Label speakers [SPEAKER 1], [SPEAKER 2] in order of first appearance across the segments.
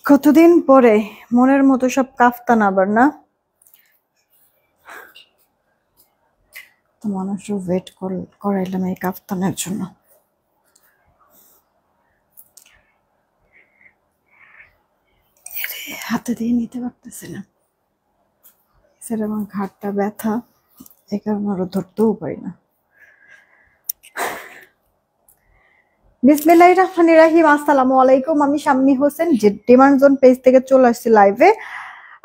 [SPEAKER 1] কতদিন পরে মনের মতো সব কাফতান আবার না। তো মানুষও ওয়েট করাইলাম এই কাফতানের জন্য। হাতে দিয়ে নিতে পারতেছি না, সেটা আমার ঘাটটা ব্যথা, এই কারণে আরো ধরতেও পারি না। বিসমিল্লাহির রহমানির রহিম। আসসালামু আলাইকুম। আমি শাম্মী হোসেন, যে ডিমান্ড জোন পেজ থেকে চলে আসছি লাইভে।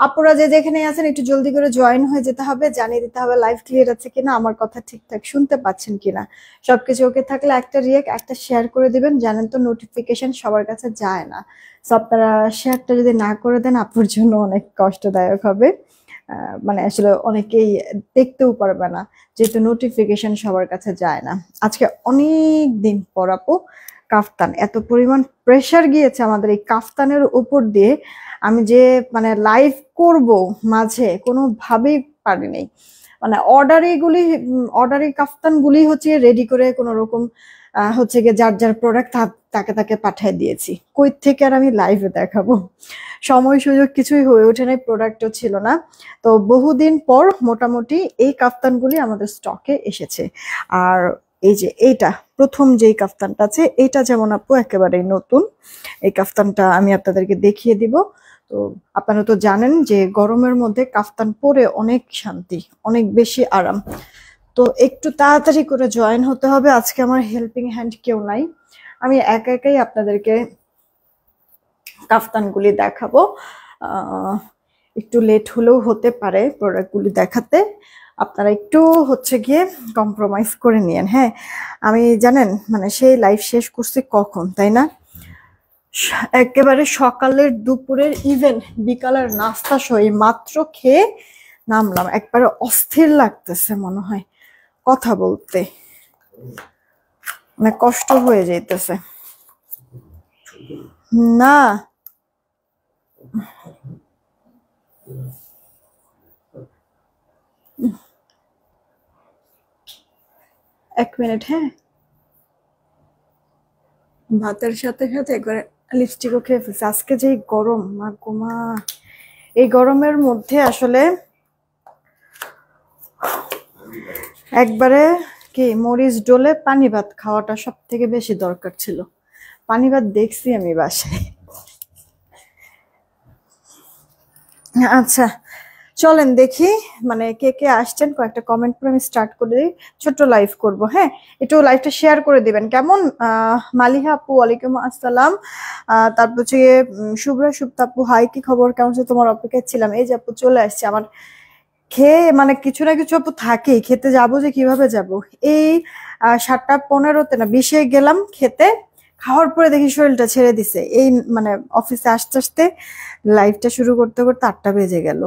[SPEAKER 1] আপুরা যে যেখানে আছেন একটু জলদি করে জয়েন হয়ে যেতে হবে, জানিয়ে দিতে হবে লাইভ ক্লিয়ার আছে কিনা, আমার কথা ঠিকঠাক শুনতে পাচ্ছেন কিনা। সবকিছু ওকে থাকলে একটা রিয়েক্ট, একটা শেয়ার করে দিবেন। জানেন তো নোটিফিকেশন সবার কাছে যায় না, সো আপনারা শেয়ারটা যদি না করে দেন আপুর জন্য অনেক কষ্টদায়ক হবে। মানে আসলে অনেকেই দেখতেও পারবে না, যেহেতু নোটিফিকেশন সবার কাছে যায় না। আজকে অনেক দিন পর আপু কাফতান, এত পরিমাণ প্রেশার গিয়েছে আমাদের এই কাফতানের উপর দিয়ে, আমি যে মানে লাইভ করব মাঝে কোনোভাবেই পারিনি। মানে অর্ডারি কাফতান গুলি হচ্ছে রেডি করে কোনো রকম হচ্ছে গিয়ে যার যার প্রোডাক্ট তাকে তাকে পাঠিয়ে দিয়েছি। কই থেকে আর আমি লাইভে দেখাবো, সময় সুযোগ কিছুই হয়ে ওঠে নাই, প্রোডাক্টও ছিল না। তো বহুদিন পর মোটামুটি এই কাফতানগুলি আমাদের স্টকে এসেছে। আর এই যে এইটা প্রথম যেই কাফতানটা আছে, এইটা যেমন আপু একেবারেই নতুন। এই কাফতানটা আমি আপনাদেরকে দেখিয়ে দিব। তো আপনারা তো জানেন যে গরমের মধ্যে কাফতান পরে অনেক শান্তি, অনেক বেশি আরাম। তো একটু তাড়াতাড়ি করে জয়েন হতে হবে, আজকে আমার হেল্পিং হ্যান্ড কেউ নাই, আমি একা একাই আপনাদেরকে কাফতানগুলি দেখাবো। একটু লেট হলেও হতে পারে প্রোডাক্টগুলি দেখাতে, আপনারা একটু হচ্ছে গিয়ে কম্প্রোমাইজ করে নিয়েন। হ্যাঁ, আমি জানেন মানে সেই লাইভ শেষ করছি কখন, তাই না? একেবারে সকালের দুপুরের ইভেন বিকালের নাস্তা সহ মাত্র খেয়ে নামলাম, একবারে অস্থির লাগতেছে মনে হয় কথা বলতে, মানে কষ্ট হয়ে যাইতেছে না। এক মিনিট, হ্যাঁ। ভাতের সাথে সাথে একবারে লিপস্টিকও খেয়ে ফেলছে। আজকে যে গরম, মা গোমা, এই গরমের মধ্যে আসলে একবারে কি মরিচ ডলে পানি ভাত খাওয়াটা সব থেকে বেশি দরকার ছিল। পানি ভাত দেখছি আমি বাসায়। আচ্ছা, চলেন দেখি মানে কে কে আসছেন, কয়েকটা কমেন্ট করে আমি স্টার্ট করে দিই, ছোট্ট লাইভ করব। হ্যাঁ, একটু লাইভটা শেয়ার করে দিবেন কেমন। মালিহা আপু ওয়ালাইকুম আসসালাম। তারপর হচ্ছে শুভ্রা সুপ্তা আপু, হাই কি খবর, কেমন আছে, তোমার অপেক্ষায় ছিলাম। এই যে আপু চলে আসছে আমার, খেয়ে মানে কিছু না কিছু আপু থাকেই, খেতে যাব যে কিভাবে যাব। এই 7টা 15-তে না 20-এ গেলাম খেতে, খাওয়ার পরে দেখি শরীরটা ছেড়ে দিছে। এই মানে অফিসে আসতে আসতে লাইভটা শুরু করতে করতে 8টা বেজে গেল,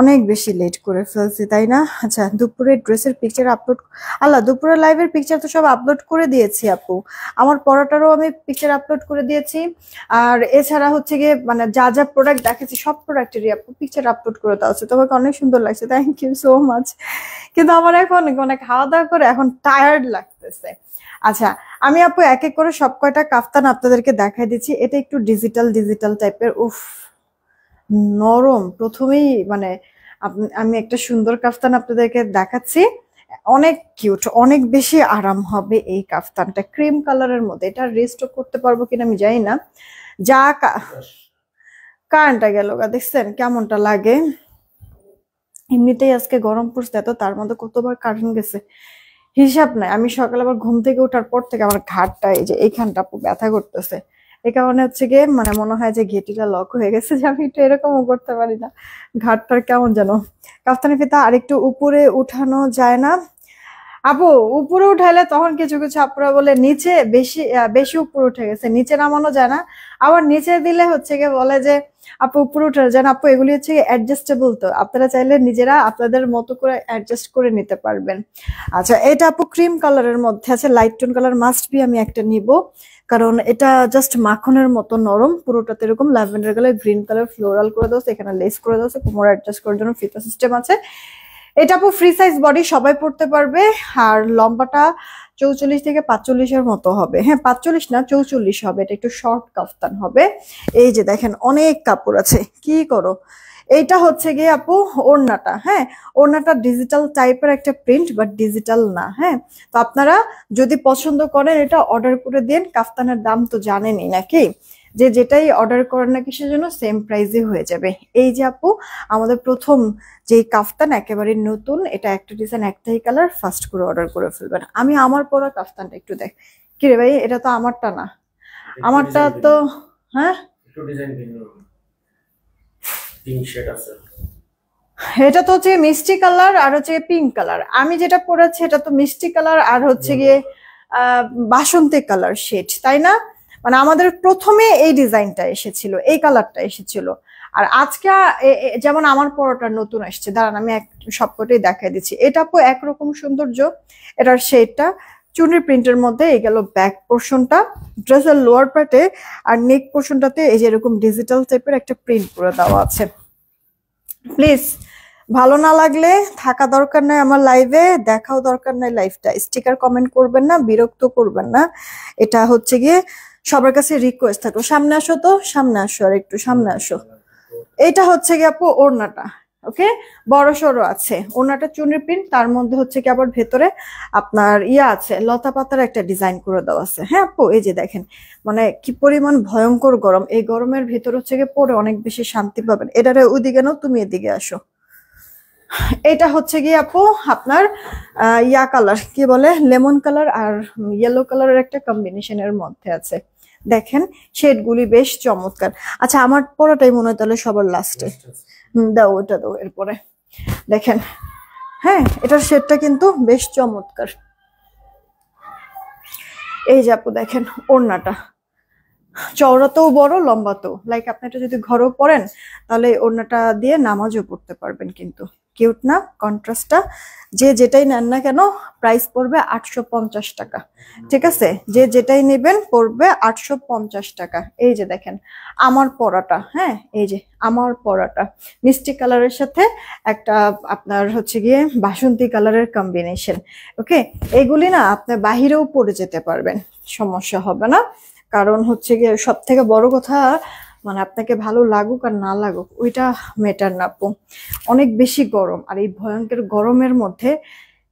[SPEAKER 1] অনেক বেশি লেট করে ফেলছি তাই না। আচ্ছা, দুপুরের ড্রেসের পিকচার আপলোড, আল্লাহ দুপুরের লাইভের পিকচার তো সব আপলোড করে দিয়েছি আপু, আমার পড়াটারও আমি পিকচার আপলোড করে দিয়েছি। আর এছাড়া হচ্ছে গিয়ে মানে যা যা প্রোডাক্ট দেখেছি সব প্রোডাক্টেরই আপু পিকচার আপলোড করে দেওয়া আছে, তোমাকে অনেক সুন্দর লাগছে, থ্যাংক ইউ সো মাচ। কিন্তু আমার এখন মানে খাওয়া দাওয়া করে এখন টায়ার্ড লাগতেছে। আচ্ছা, আমি আপু এক এক করে সব কয়টা কাফতান আপনাদেরকে দেখাই দিচ্ছি। এটা একটু ডিজিটাল ডিজিটাল টাইপের, উফ নরম। প্রথমেই মানে আমি একটা সুন্দর কাফতান আপনাদেরকে দেখাচ্ছি, অনেক কিউট, অনেক বেশি আরাম হবে এই কাফতানটা, ক্রিম কালারের মধ্যে। এটা রেস্টক করতে পারবো কিনা আমি জানি না। যা কারেন্টটা গেল গা, দেখছেন কেমনটা লাগে। এমনিতেই আজকে গরম পড়ছে, এত তার মধ্যে কতবার কারেন্ট গেছে হিসাব নাই। আমি সকালে আবার ঘুম থেকে ওঠার পর থেকে আমার ঘাটটা এই যে এইখানটা ব্যথা করতেছে। এই কারণে হচ্ছে গিয়ে মানে মনে হয় যে ঘেটিটা লক হয়ে গেছে, যে আমি একটু এরকমও করতে পারি না, ঘাটটার কেমন যেন। কাফতানি ফিতা আরেকটু উপরে উঠানো যায় না আপু? উপরে উঠাইলে তখন কিছু কিছু আপুরা বলে নিচে বেশি বেশি উপরে উঠে গেছে, নিচে নামানো যায় না। আবার নিচে দিলে হচ্ছে গিয়ে বলে যে আপু উপরে উঠে যান। আপু এগুলি হচ্ছে অ্যাডজাস্টেবল, তো আপনারা চাইলে নিজেরা আপনাদের মতো করে অ্যাডজাস্ট করে নিতে পারবেন। আচ্ছা, এটা আপু ক্রিম কালারের মধ্যে আছে, light tone colour must be আমি একটা নিব, কারণ এটা জাস্ট মাখনের মতো নরম, পুরোটাতে এরকম lavender colour green colour floral করে দেওয়া, এখানে লেস করে দেওয়া, কোমর অ্যাডজাস্ট করার জন্য ফিতা সিস্টেম আছে। এটা আপু ফ্রি সাইজ বডি, সবাই পড়তে পারবে। আর লম্বাটা 44 থেকে 45-এর মতো হবে। হ্যাঁ 45 না 44 হবে, এটা একটু শর্ট কাফতান হবে। এই যে দেখেন অনেক কাপড় আছে, কি করো। এইটা হচ্ছে গিয়ে আপু ওড়নাটা, হ্যাঁ ওড়নাটা ডিজিটাল টাইপের একটা প্রিন্ট, বাট ডিজিটাল না। হ্যাঁ তো আপনারা যদি পছন্দ করেন এটা অর্ডার করে দিন। কাফতানের দাম তো জানেনই নাকি, যে যেটাই অর্ডার করেন না কিসের জন্য সেম প্রাইসে হয়ে যাবে। এই যে আপু আমাদের প্রথম যে কাফতান একেবারে নতুন, এটা একটা ডিজাইন একটাই কালার, ফার্স্ট করে অর্ডার করে ফেলবেন। আমি আমার পরা কাফতানটা একটু দেখ, কি রে ভাই এটা তো আমারটা না, আমারটা তো হ্যাঁ
[SPEAKER 2] একটু ডিজাইন ভিন্ন, পিঙ্ক শেড আছে।
[SPEAKER 1] এটা তো হচ্ছে মিষ্টি কালার আর হচ্ছে পিঙ্ক কালার। আমি যেটা পরেছি এটা তো মিষ্টি কালার আর হচ্ছে গিয়ে বাসন্তী কালার শেড, তাই না? মানে আমাদের প্রথমে এই ডিজাইনটা এসেছিল, এই কালারটা এসেছিল। আর আজকে যেমন আমার পরোটা নতুন আসছে, দাঁড়ান আমি সবকটাই দেখাই দিচ্ছি। এটা আপু একরকম সৌন্দর্য, এটার শেডটা চুনের প্রিন্টের মধ্যে। এই গেল ব্যাক পোর্শনটা, ড্রেসের লোয়ার পার্টে আর নেক পোর্শনটাতে এই যে এরকম ডিজিটাল টাইপের একটা প্রিন্ট করে দেওয়া আছে। প্লিজ ভালো না লাগলে থাকা দরকার নাই আমার লাইভে, দেখাও দরকার নাই লাইভটা, স্টিকার কমেন্ট করবেন না, বিরক্ত করবেন না। এটা হচ্ছে গিয়ে সবার কাছে রিকোয়েস্ট থাকলো। সামনে আসো তো, সামনে আসো, আর একটু সামনে আসো। এটা হচ্ছে গিয়ে আপু ওড়নাটা, ওকে বড় সড়ো আছে ওড়নাটা, চুনের প্রিন্ট, তার মধ্যে হচ্ছে কি আবার ভেতরে আপনার ইয়া আছে লতা পাতার একটা ডিজাইন করে দেওয়া আছে। হ্যাঁ আপু এই যে দেখেন মানে কি পরিমাণ ভয়ঙ্কর গরম, এই গরমের ভেতর হচ্ছে গিয়ে পরে অনেক বেশি শান্তি পাবেন। এটারে ওইদিকে নাও, তুমি এদিকে আসো। এটা হচ্ছে গিয়ে আপু আপনার ইয়া কালার, কি বলে লেমন কালার আর ইয়েলো কালারের একটা কম্বিনেশনের মধ্যে আছে। দেখেন শেডগুলি বেশ চমৎকার। আচ্ছা আমার পরাটাই মনে হয় তাহলে সবার লাস্টে, দাও ওটা দাও। এরপরে দেখেন, হ্যাঁ এটার শেডটা কিন্তু বেশ চমৎকার। এই যে আপু দেখেন ওড়নাটা চওড়াতেও বড়, লম্বাতেও, লাইক আপনি এটা যদি ঘরেও পরেন তাহলে ওড়নাটা দিয়ে নামাজও পড়তে পারবেন। কিন্তু কিউট না কন্ট্রাস্টটা? যে যেটাই নেন না কেন প্রাইস পড়বে 850 টাকা, ঠিক আছে? যে যেটাই নেবেন পড়বে 850 টাকা। এই যে দেখেন আমার পরাটা, হ্যাঁ এই যে আমার পরাটা মিষ্টি কালারের সাথে একটা আপনার হচ্ছে গিয়ে বাসন্তী কালারের কম্বিনেশন। ওকে এগুলি না আপনি বাহিরেও পরে যেতে পারবেন, সমস্যা হবে না। কারণ হচ্ছে গিয়ে সব থেকে বড় কথা মানে আপনাকে ভালো লাগুক আর না লাগুক ওইটা ম্যাটার না আপু। অনেক বেশি গরম, আর এই ভয়ঙ্কর গরমের মধ্যে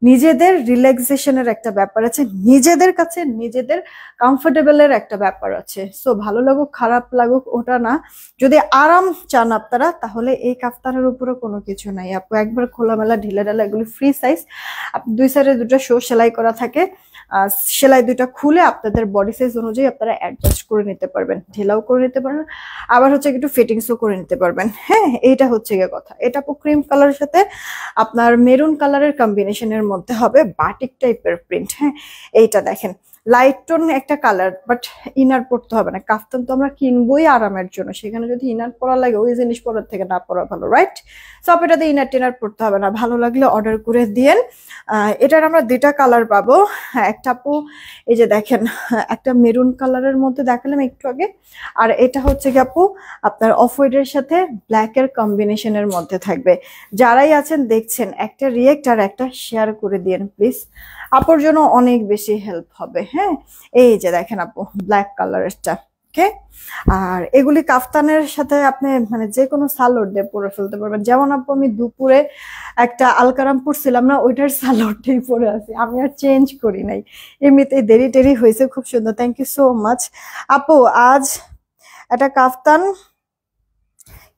[SPEAKER 1] নিজেদের রিল্যাক্সেশনের একটা ব্যাপার আছে, নিজেদের কাছে নিজেদের কমফোর্টেবলের একটা ব্যাপার আছে। সো ভালো লাগুক খারাপ লাগুক ওটা না, যদি আরাম চান আপনারা তাহলে এই কাফতানের উপরে কোনো কিছু নাই আপু। একবার খোলামেলা ঢিলে ঢালা, এগুলি ফ্রি সাইজ। দুই সাইডে দুটো শো সেলাই করা থাকে, সেলাই দুইটা খুলে আপনাদের বডি সাইজ অনুযায়ী আপনারা অ্যাডজাস্ট করে নিতে পারবেন, ঢিলাও করে নিতে পারবেন, আবার হচ্ছে একটু ফিটিংসও করে নিতে পারবেন। হ্যাঁ এইটা হচ্ছে গিয়ে কথা। এটা ক্রিম কালারের সাথে আপনার মেরুন কালারের কম্বিনেশনের মধ্যে হবে, বাটিক টাইপের প্রিন্ট। হ্যাঁ এইটা দেখেন লাইট টোন একটা কালার, বাট ইনার পরতে হবে না। কাফতান তো আমরা কিনবোই আরামের জন্য, সেখানে যদি ইনার পরা লাগে ওই জিনিস পরার থেকে না পরা ভালো, রাইট? সব এটাতে ইনার টিনার পরতে হবে না। ভালো লাগলে অর্ডার করে দিয়েন। এটার আমরা দুইটা কালার পাবো। হ্যাঁ একটা আপু এই যে দেখেন একটা মেরুন কালারের মধ্যে দেখালাম একটু আগে, আর এটা হচ্ছে কি আপু আপনার অফ হোয়াইটের সাথে ব্ল্যাক এর কম্বিনেশনের মধ্যে থাকবে। যারাই আছেন দেখছেন একটা রিয়েক্ট আর একটা শেয়ার করে দিয়েন প্লিজ, আপুর জন্য অনেক বেশি হেল্প হবে। হ্যাঁ এই যে দেখেন আপু ব্ল্যাক কালারেরটা, ওকে। আর এগুলি কাফতানের সাথে আপনি মানে যে কোনো সালোয়ার দিয়ে পরে ফেলতে পারবেন। যেমন আপু আমি দুপুরে একটা আলকারাম পরছিলাম না, ওইটার সালোয়ারটাই পরে আছি, আমি আর চেঞ্জ করি নাই। এমনিতে দেরি টেরি হয়েছে, খুব সুন্দর, থ্যাংক ইউ সো মাচ আপু। আজ একটা কাফতান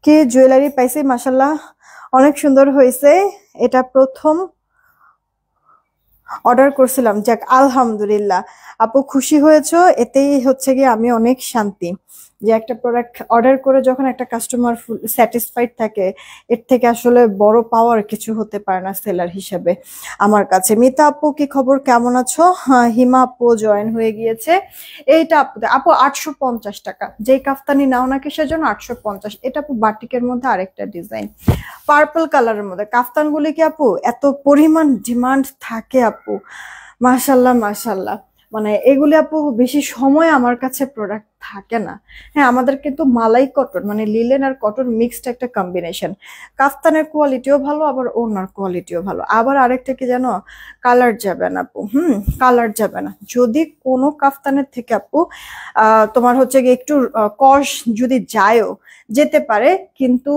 [SPEAKER 1] কি জুয়েলারি পাইছি, মাসাল্লাহ অনেক সুন্দর হয়েছে। এটা প্রথম অর্ডার করছিলাম, যাক আলহামদুলিল্লাহ আপু খুশি হয়েছো, এতেই হচ্ছে গিয়ে আমি অনেক শান্তি। যে একটা প্রোডাক্ট অর্ডার করে যখন একটা কাস্টমার ফুল স্যাটিসফাইড থাকে, এর থেকে আসলে বড় পাওয়ার কিছু হতে পারে না সেলার হিসাবে আমার কাছে। মিতা আপু কি খবর, কেমন আছো? হিমা আপু জয়েন হয়ে গিয়েছে। এইটা আপু আপু 850 টাকা, যেই কাফতানি নাও না কিসের জন্য 850। এটা আপু বাটিকের মধ্যে আরেকটা ডিজাইন পার্পল কালারের মধ্যে। কাফতানগুলি কি আপু এত পরিমাণ ডিমান্ড থাকে আপু, মাশাল্লাহ মাশাল্লাহ। মানে এগুলি আপু বেশি সময় আমার কাছে প্রোডাক্ট থাকে না। হ্যাঁ, আমাদের কিন্তু মালাই কটন মানে লিলেন আর কটন মিক্সড একটা কম্বিনেশন। কাফতানের কোয়ালিটিও ভালো, আবার ওড়নার কোয়ালিটিও ভালো। আবার আরেকটা কি জানো, কালার যাবে না আপু, কালার যাবে না। যদি কোনো কাফতানের থেকে আপু তোমার হচ্ছে গিয়ে একটু কস যদি যায়ও, যেতে পারে, কিন্তু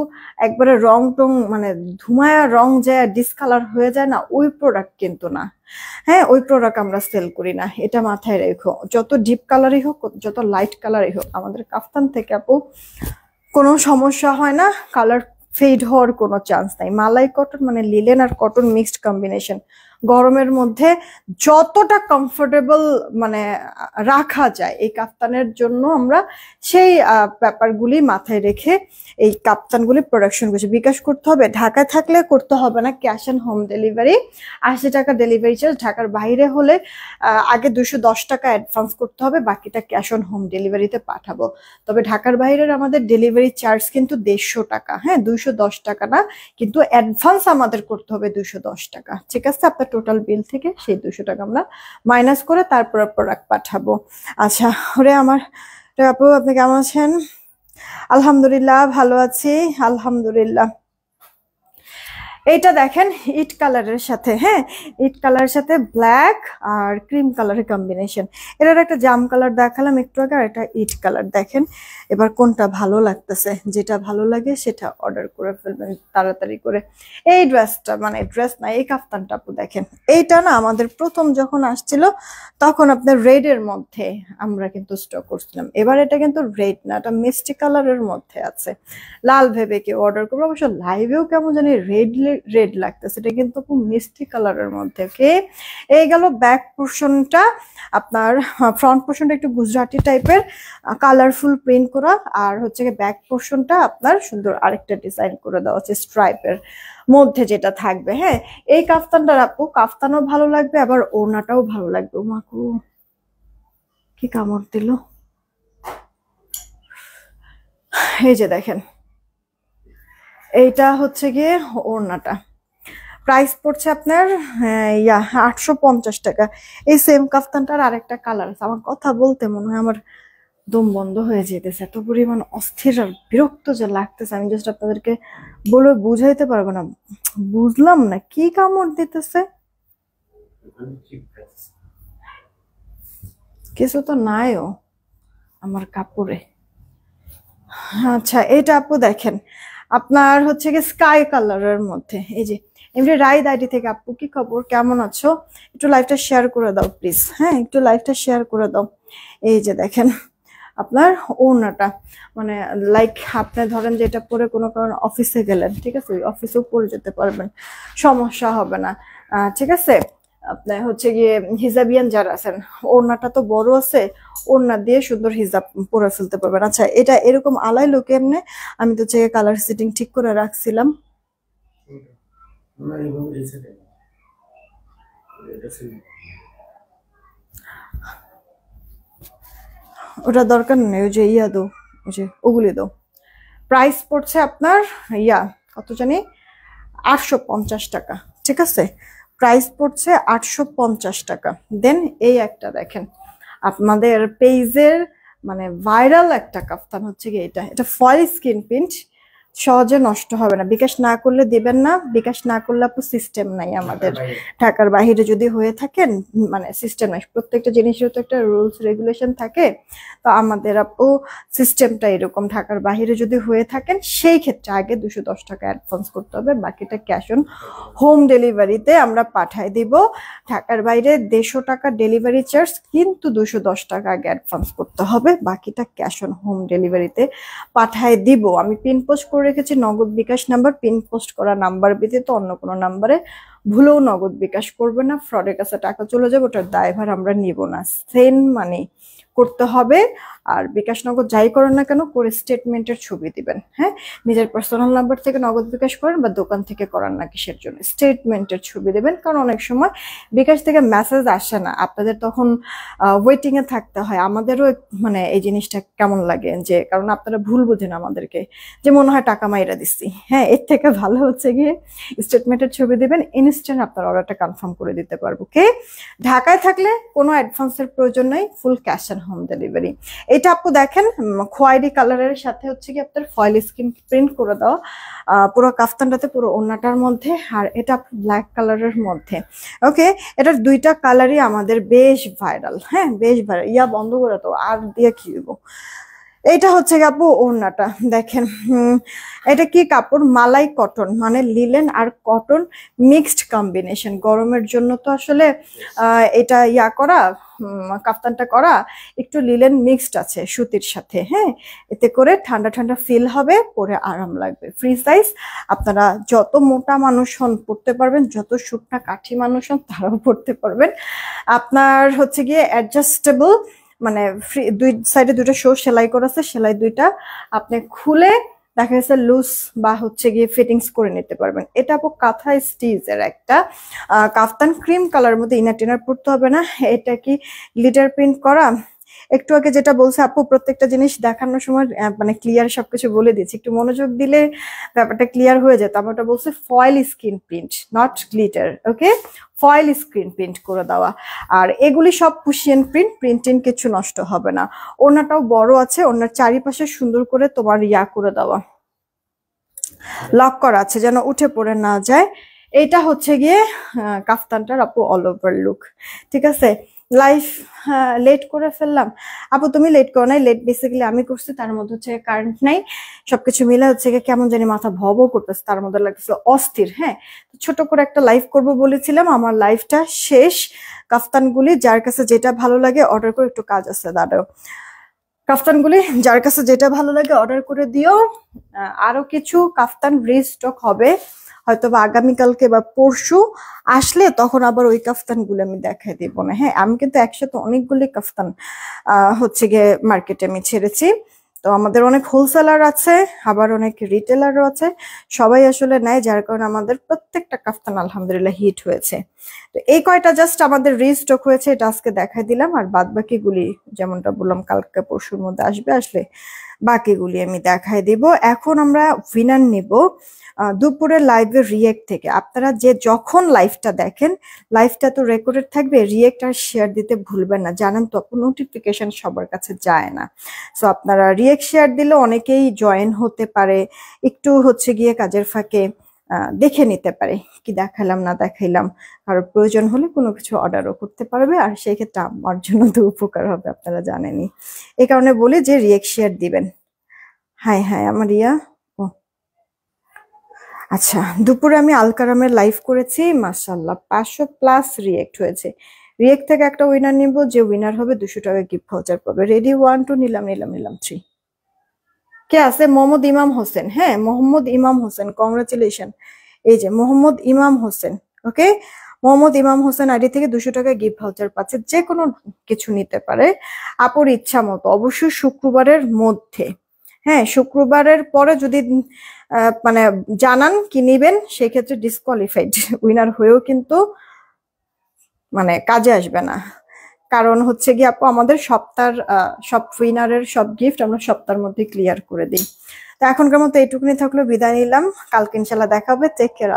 [SPEAKER 1] একবারে রং টং মানে ধুমায়া রং যায় ডিসকালার হয়ে যায় না, ওই প্রোডাক্ট কিন্তু না। হ্যাঁ, ওই প্রোডাক্ট আমরা সেল করি না, এটা মাথায় রেখো। যত ডিপ কালারই হোক, যত লাইট কালারই হোক, আমাদের কাফতান থেকে আপু কোনো সমস্যা হয় না, কালার ফেড হওয়ার কোনো চান্স নাই। মালাই কটন মানে লিলেন আর কটন মিক্সড কম্বিনেশন, গরমের মধ্যে যতটা কমফোর্টেবল মানে রাখা যায় এই কাফতানের জন্য আমরা সেই ব্যাপারগুলি মাথায় রেখে এই কাপ্তানগুলি প্রোডাকশন করছি। বিকাশ করতে হবে, ঢাকায় থাকলে করতে হবে না, ক্যাশ অন হোম ডেলিভারি, 80 টাকা ডেলিভারি চার্জ। ঢাকার বাইরে হলে আগে 210 টাকা অ্যাডভান্স করতে হবে, বাকিটা ক্যাশ অন হোম ডেলিভারিতে পাঠাবো। তবে ঢাকার বাইরের আমাদের ডেলিভারি চার্জ কিন্তু 150 টাকা, হ্যাঁ 210 টাকা না, কিন্তু অ্যাডভান্স আমাদের করতে হবে 210 টাকা। ঠিক আছে, আপনার টোটাল বিল থেকে সেই 200 টাকা আমরা মাইনাস করে তারপরে প্রোডাক্ট পাঠাবো। আচ্ছা, ওরে আমার আপু, আপনি কেমন আছেন? আলহামদুলিল্লাহ ভালো আছি, আলহামদুলিল্লাহ। এইটা দেখেন ইট কালারের সাথে, হ্যাঁ ইট কালারের সাথে ব্ল্যাক আর ক্রিম কালারের কম্বিনেশন। এটার একটা জাম কালার দেখালাম একটু আগে, আর একটা ইট কালার। দেখেন এবার কোনটা ভালো লাগতেছে, যেটা ভালো লাগে সেটা অর্ডার করে ফেলবেন তাড়াতাড়ি করে। এই ড্রেসটা মানে ড্রেস না, এই কাফতানটা আপু দেখেন, এইটা না আমাদের প্রথম যখন আসছিল তখন আপনার রেডের মধ্যে আমরা কিন্তু স্টক করছিলাম। এবার এটা কিন্তু রেড না, এটা মিষ্টি কালারের মধ্যে আছে। লাল ভেবে কেউ অর্ডার করবো, অবশ্য লাইভেও কেমন জানি রেড রেড লাগতেছে, এটা কিন্তু খুব মিষ্টি কালারের মধ্যে। ওকে, এই গেল ব্যাক পোর্শনটা। আপনার ফ্রন্ট পোর্শনটা একটু গুজরাটি টাইপের কালারফুল প্রিন্ট করা, আর হচ্ছে ব্যাক পোর্শনটা আপনার সুন্দর আরেকটা ডিজাইন করে দেওয়া হচ্ছে স্ট্রাইপের মধ্যে যেটা থাকবে। হ্যাঁ, এই কাফতানটার আপু কাফতানও ভালো লাগবে, আবার ওড়নাটাও ভালো লাগবে। মাকু কি কামড় দিল! এই যে দেখেন, এইটা হচ্ছে গিয়ে ওড়নাটা, প্রাইস পড়ছে আপনার 850 টাকা। এই সেম কাফতানটার আরেকটা কালার আছে। আমার কথা বলতে মনে হয় আমার দম বন্ধ হয়ে যেতেছে, এত পরিমাণ অস্থির আর বিরক্ত যে লাগতেছে, আমি জাস্ট আপনাদেরকে বলে বুঝাইতে পারবো না। বুঝলাম না কি কামড় দিতেছে, কিছু তো নাইও আমার কাপড়ে। আচ্ছা, এটা আপু দেখেন আপনার হচ্ছে কি স্কাই কালারের মধ্যে। এই যে এমনি রাইড আইডি থেকে, আপু কি খবর, কেমন আছো, একটু লাইভটা শেয়ার করে দাও প্লিজ। হ্যাঁ, একটু লাইভটা শেয়ার করে দাও। এই যে দেখেন আপনার ওড়নাটা, মানে লাইক আপনি ধরেন যে এটা পরে কোনো কারণে অফিসে গেলেন, ঠিক আছে, ওই অফিসেও পরে যেতে পারবেন, সমস্যা হবে না। ঠিক আছে, আপনার হচ্ছে গিয়ে হিজাবিয়ান যারা আছেন, ওড়নাটা তো বড় আছে, ওড়না দিয়ে সুন্দর হিজাব পরে ফেলতে পারবেন। আচ্ছা, এটা এরকম আলাই লোকে এমনি, আমি তো চেয়ে কালার সেটিং ঠিক করে রাখছিলাম। ওটা দরকার নেই, ওই যে ইয়া দো, ওই যে ওগুলি দো। প্রাইস পড়ছে আপনার কত জানি 850 টাকা। ঠিক আছে, প্রাইস পড়ছে 850 টাকা। দেন এই একটা দেখেন আপনাদের পেজের মানে ভাইরাল একটা কাফতান হচ্ছে কি, এটা ফয়েল স্ক্রিন প্রিন্ট, সহজে নষ্ট হবে না। বিকাশ না করলে দিবেন না, বিকাশ না করলে আপু সিস্টেম নাই আমাদের। ঢাকার বাহিরে যদি হয়ে থাকেন মানে সিস্টেম নাই, প্রত্যেকটা জিনিসের তো একটা রুলস রেগুলেশন থাকে, তো আমাদের আপু সিস্টেমটা এরকম। ঢাকার বাহিরে যদি হয়ে থাকেন সেই ক্ষেত্রে আগে 210 টাকা অ্যাডভান্স করতে হবে, বাকিটা ক্যাশ অন হোম ডেলিভারিতে আমরা পাঠাই দিব। ঢাকার বাইরে 150 টাকা ডেলিভারি চার্জ, কিন্তু 210 টাকা আগে অ্যাডভান্স করতে হবে, বাকিটা ক্যাশ অন হোম ডেলিভারিতে পাঠাই দিব। আমি পিন পোস্ট করে রেখেছি নগদ বিকাশ নাম্বার, পিন পোস্ট করা নাম্বার ব্যতীত অন্য কোনো নাম্বারে ভুলেও নগদ বিকাশ করবে না, ফ্রডের কাছে টাকা চলে যাবে, ওটার দায়ভার আমরা নিব না। সেন্ড মানি করতে হবে, আর বিকাশ নগদ যাই করেন না কেন করে স্টেটমেন্টের ছবি দিবেন। হ্যাঁ, নিজের পার্সোনাল নাম্বার থেকে নগদ বিকাশ করেন বা দোকান থেকে করান না, কিসের জন্য স্টেটমেন্টের ছবি দেবেন, কারণ অনেক সময় বিকাশ থেকে মেসেজ আসে না, আপনাদের তখন ওয়েটিং এ থাকতে হয়। আমাদেরও মানে এই জিনিসটা কেমন লাগে, যে কারণ আপনারা ভুল বুঝেন আমাদেরকে, যে মনে হয় টাকা মাইরা দিচ্ছি। হ্যাঁ, এর থেকে ভালো হচ্ছে গিয়ে স্টেটমেন্টের ছবি দেবেন, ইনস্ট্যান্ট আপনার অর্ডারটা কনফার্ম করে দিতে পারবো। ওকে, ঢাকায় থাকলে কোনো অ্যাডভান্সের প্রয়োজন নেই, full cash on home delivery. এটা আপু দেখেন খয়েরি কালারের সাথে হচ্ছে কি আপনার ফয়েল স্ক্রিন প্রিন্ট করে দেওয়া পুরো কাফতানটাতে, পুরো ওড়নাটার মধ্যে, আর এটা ব্ল্যাক কালারের মধ্যে। ওকে, এটার দুইটা কালারই আমাদের বেশ ভাইরাল, হ্যাঁ বেশ ভাইরাল। ইয়া বন্ধ করে তো আর দিয়ে কি দেবো। এটা হচ্ছে আপু ওড়নাটা দেখেন, এটা কি কাপড়, মালাই কটন, মানে লিলেন আর কটন মিক্সড কম্বিনেশন। গরমের জন্য তো আসলে এটা ইয়া করা, কাফতানটা করা একটু লিলেন মিক্সড আছে সুতির সাথে, হ্যাঁ এতে করে ঠান্ডা ঠান্ডা ফিল হবে, পরে আরাম লাগবে। ফ্রি সাইজ, আপনারা যত মোটা মানুষ হন পড়তে পারবেন, যত শুকনা কাঠি মানুষ হন তারাও পড়তে পারবেন। আপনার হচ্ছে গিয়ে অ্যাডজাস্টেবল, মানে ফ্রি, দুই সাইডে দুটো শো সেলাই করা আছে, সেলাই দুইটা আপনি খুলে দেখা যাচ্ছে লুজ বা হচ্ছে গিয়ে ফিটিংস করে নিতে পারবেন। এটা আপু কাঁথা স্টিচের একটা কাফতান, ক্রিম কালারের মধ্যে, ইনার টিনার পড়তে হবে না। এটা কি গ্লিটার প্রিন্ট করা, একটু আগে যেটা বলছে আপু প্রত্যেকটা জিনিস দেখানোর সময় মানে ক্লিয়ার সবকিছু বলে দিচ্ছি, একটু মনোযোগ দিলে ব্যাপারটা ক্লিয়ার হয়ে যেত। আমি ওটা বলছি foil screen print, not glitter. Okay, foil screen print করে দেওয়া, আর এগুলি সব পুশিয়ান প্রিন্ট, প্রিন্টিং কিছু নষ্ট হবে না। ওড়নাটাও বড় আছে, ওড়নার চারিপাশে সুন্দর করে তোমার ইয়া করে দেওয়া, লক করা আছে যেন উঠে পড়ে না যায়। এটা হচ্ছে গিয়ে কাফতানটার আপু অল ওভার লুক। ঠিক আছে, লাইফ লেট করে ফেললাম আপু, তুমি লেট করো নাই, লেট বেসিক্যালি আমি করছি, তার মধ্যে হচ্ছে কারেন্ট নাই, সবকিছু মিলে হচ্ছে কেমন জানি মাথা ভব করতেছে, তার মধ্যে লাগতেছে অস্থির। হ্যাঁ, ছোট করে একটা লাইভ করব বলেছিলাম, আমার লাইভটা শেষ। কাফতানগুলি যার কাছে যেটা ভালো লাগে অর্ডার করে, একটু কাজ আছে দাঁড়াও, কাফতানগুলি যার কাছে যেটা ভালো লাগে অর্ডার করে দিও। আরো কিছু কাফতান রিস্টক হবে হয়তো বা আগামীকালকে বা পরশু আসলে, তখন আবার ওই কাফতানগুলো আমি দেখাই দিব না। হ্যাঁ, আমি কিন্তু একসাথে অনেকগুলি কাফতান হচ্ছে গিয়ে মার্কেটে আমি ছেড়েছি। তো আমাদের অনেক হোলসেলার আছে, আবার অনেক রিটেলারও আছে, সবাই আসলে নেয়, যার কারণে আমাদের প্রত্যেকটা কাফতান আলহামদুলিল্লাহ হিট হয়েছে। তো এই কয়টা জাস্ট আমাদের রিস্টক হয়েছে, এটা আজকে দেখাই দিলাম। আর বাদ বাকিগুলি যেমনটা বললাম কালকে পরশুর মধ্যে আসবে, আসলে বাকিগুলি আমি দেখাই দিব। এখন আমরা উইনার নিব দুপুরের লাইভের রিয়েক্ট থেকে। আপনারা যে যখন লাইভটা দেখেন, লাইভটা তো রেকর্ডেড থাকবে, রিয়েক্ট আর শেয়ার দিতে ভুলবেন না, জানেন তো নোটিফিকেশন সবার কাছে যায় না। সো আপনারা রিয়েক্ট শেয়ার দিলে অনেকেই জয়েন হতে পারে, একটু হচ্ছে গিয়ে কাজের ফাঁকে দেখে নিতে পারে কি দেখালাম না দেখাইলাম, কারো প্রয়োজন হলে কোনো কিছু অর্ডারও করতে পারবে, আর সেই ক্ষেত্রে আমার জন্য তো উপকার হবে, আপনারা জানেনই। এই কারণে বলি যে রিয়েক্ট শেয়ার দিবেন। হ্যাঁ হ্যাঁ আমার ইয়া, ও আচ্ছা, দুপুরে আমি আলকারামের লাইভ করেছি, মাশাআল্লাহ 500+ রিয়েক্ট হয়েছে। রিয়েক্ট থেকে একটা উইনার নিব, যে উইনার হবে 200 টাকা গিফট ভাউচার পাবে। রেডি, 1 2, নিলাম নিলাম নিলাম 3। কে আছে? মোহাম্মদ ইমাম হোসেন। হ্যাঁ, মোহাম্মদ ইমাম হোসেন, কংগ্রাচুলেশন। এই যে মোহাম্মদ ইমাম হোসেন। ওকে, মোহাম্মদ ইমাম হোসেন আইডি থেকে 200 টাকা গিফট ভাউচার পাচ্ছে, যে কোনো কিছু নিতে পারে আপুর ইচ্ছা মতো, অবশ্যই শুক্রবারের মধ্যে। হ্যাঁ, শুক্রবারের পরে যদি মানে জানান কি নিবেন, সেক্ষেত্রে ডিসকোয়ালিফাইড, উইনার হয়েও কিন্তু মানে কাজে আসবে না। কারণ হচ্ছে কি আপু, আমাদের সপ্তাহের সব উইনারের সব গিফট আমরা সপ্তাহের মধ্যে ক্লিয়ার করে দিই। তো এখনকার মতো এইটুকুনি থাকলো, বিদায় নিলাম, কালকে ইনশাল্লাহ দেখা হবে। Take care.